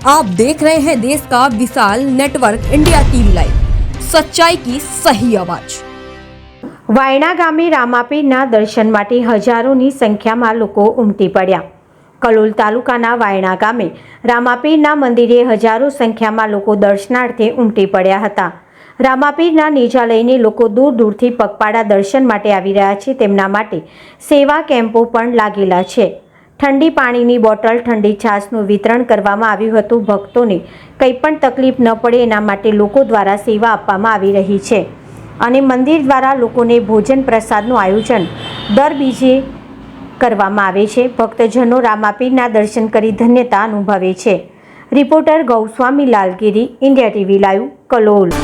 आप देख रहे हैं देश का विशाल नेटवर्क इंडिया टीवी लाइव, सच्चाई की सही आवाज। વાયણા ગામે રામાપીરના દર્શન માટે હજારોની સંખ્યામાં લોકો ઉમટી પડ્યા। કલોલ તાલુકાના વાયણા ગામે રામાપીરના મંદિરે હજારો સંખ્યામાં લોકો દર્શનાર્થે ઉમટી પડ્યા હતા। રામાપીરના નેજા લઈને લોકો દૂર દૂરથી પગપાળા દર્શન માટે આવી રહ્યા છે। તેમના માટે સેવા કેમ્પો પણ લાગેલા છે। ઠંડી પાણીની બોટલ, ઠંડી છાશનું વિતરણ કરવામાં આવ્યું હતું। ભક્તોને કંઈ પણ તકલીફ ન પડે એના માટે લોકો દ્વારા સેવા આપવામાં આવી રહી છે અને મંદિર દ્વારા લોકોને ભોજન પ્રસાદનું આયોજન દર બીજે કરવામાં આવે છે। ભક્તજનો રામાપીરના દર્શન કરી ધન્યતા અનુભવે છે। Reporter Goswami Lalgiri, India TV live, Kalol.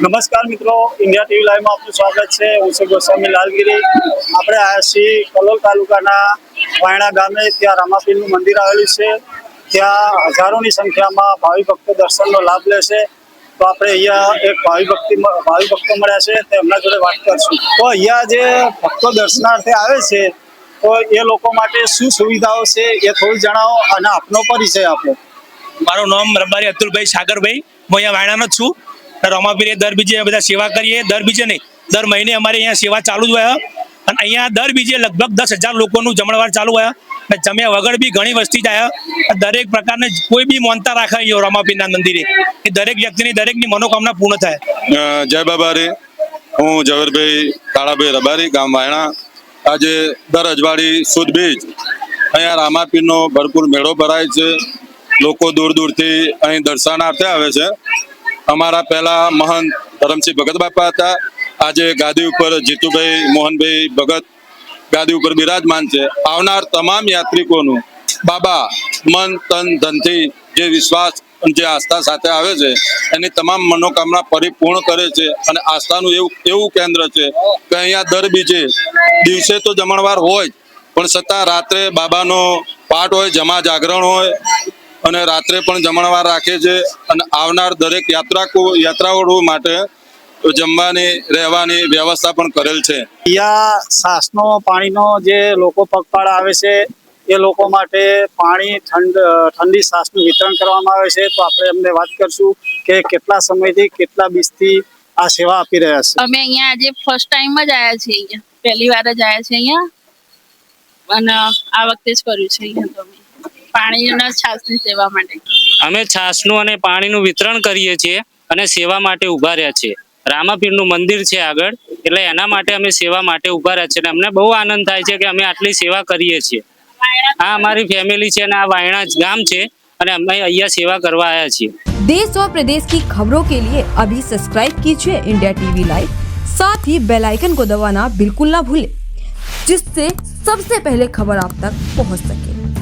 નમસ્કાર મિત્રો, ઇન્ડિયા ટીવી લાઈવમાં આપનું સ્વાગત છે। હું છું ગોસ્વામી લાલગીરી। આપણે આવ્યા છીએ કલોલ તાલુકાના વાયણા ગામે। ત્યાં રામાપીરનું મંદિર આવેલું છે। ત્યાં હજારોની સંખ્યામાં ભાવિ ભક્તો દર્શનનો લાભ લે છે। તો આપણે અહીંયા એક ભાવિ ભક્તો મળ્યા છે, તેમના જોડે વાત કરશું। તો અહીંયા જે ભક્તો દર્શનાર્થે આવે છે, તો એ લોકો માટે શું સુવિધાઓ છે એ થોડું જણાવો અને આપનો પરિચય આપો। મારું નામ રબારી અતુલભાઈ સાગરભાઈ, હું અહીંયા વાયણાનો જ છું। રામાપીરે દર બીજે બધા સેવા કરીએ, દર બીજે નહીં, દર મહિને અમારે અહીંયા સેવા ચાલુ જ હોય અને અહીંયા દર બીજે લગભગ 10,000 લોકોનું જમણવાર ચાલુ હોય અને જમ્યા વગર બી ઘણી વસ્તી જાય। દરેક પ્રકારને કોઈ બી માનતા રાખે અહીંયા રામાપીરના મંદિરે, એ દરેક વ્યક્તિની દરેકની મનોકામના પૂર્ણ થાય। જય બાબારી, હું ઝવેરભાઈ કાળાભાઈ રબારી, ગામ વાયણા। આજે દર અજવાળી સુદ બીજ અહીંયા રામાપીરનો ભરપૂર મેળો ભરાય છે। લોકો દૂર દૂરથી અહીં દર્શનાર્થે આવે છે। અમારા પહેલા મહંત ધરમસિંહ ભગત બાપા હતા। આજે ગાદી ઉપર જીતુભાઈ મોહનભાઈ ભગત ગાદી ઉપર બિરાજમાન છે। આવનાર તમામ યાત્રિકોનું બાબા મન તન ધનથી જે વિશ્વાસ જે આસ્થા સાથે આવે છે એની તમામ મનોકામના પરિપૂર્ણ કરે છે અને આસ્થાનું એવું કેન્દ્ર છે કે અહીંયા દર બીજે દિવસે તો જમણવાર હોય પણ છતાં રાત્રે બાબાનો પાઠ હોય, જમા જાગરણ હોય અને રાત્રે પણ જમણવાર રાખે છે અને આવનાર દરેક યાત્રાળુઓ માટે જમવાની રહેવાની વ્યવસ્થા પણ કરેલ છે। અહીંયા છાસનો પાણીનો જે લોકો પગપાળા આવે છે એ લોકો માટે પાણી ઠંડી છાસનું વિતરણ કરવામાં આવે છે। તો આપણે એમને વાત કરશું કે કેટલા સમયથી કેટલા બીજથી આ સેવા આપી રહ્યા છે। અમે અહીંયા આજે ફર્સ્ટ ટાઈમ જ આવ્યા છીએ, અહીંયા પહેલી વાર જ આવ્યા છીએ અહીંયા અને આ વખતે જ કર્યું છે અહીંયા તો અમે પાણીના છાસની સેવા માટે। અમે છાસનું અને પાણીનું વિતરણ કરીએ છીએ અને સેવા માટે ઉભા રહ્યા છીએ। રામાપીરનું મંદિર છે આગળ, એટલે એના માટે અમે સેવા માટે ઉભા રહ્યા છીએ અને અમને બહુ આનંદ થાય છે કે અમે આટલી સેવા કરીએ છીએ। આ અમારી ફેમિલી છે અને આ વાયણા ગામ છે અને અમે અહીંયા સેવા કરવા આવ્યા છીએ। देश और प्रदेश की खबरों के लिए अभी सब्सक्राइब कीजिए इंडिया टीवी लाइव, साथ ही बेल आइकन को दबाना बिल्कुल ना भूलें, जिससे सबसे पहले खबर आप तक पहुंच सके।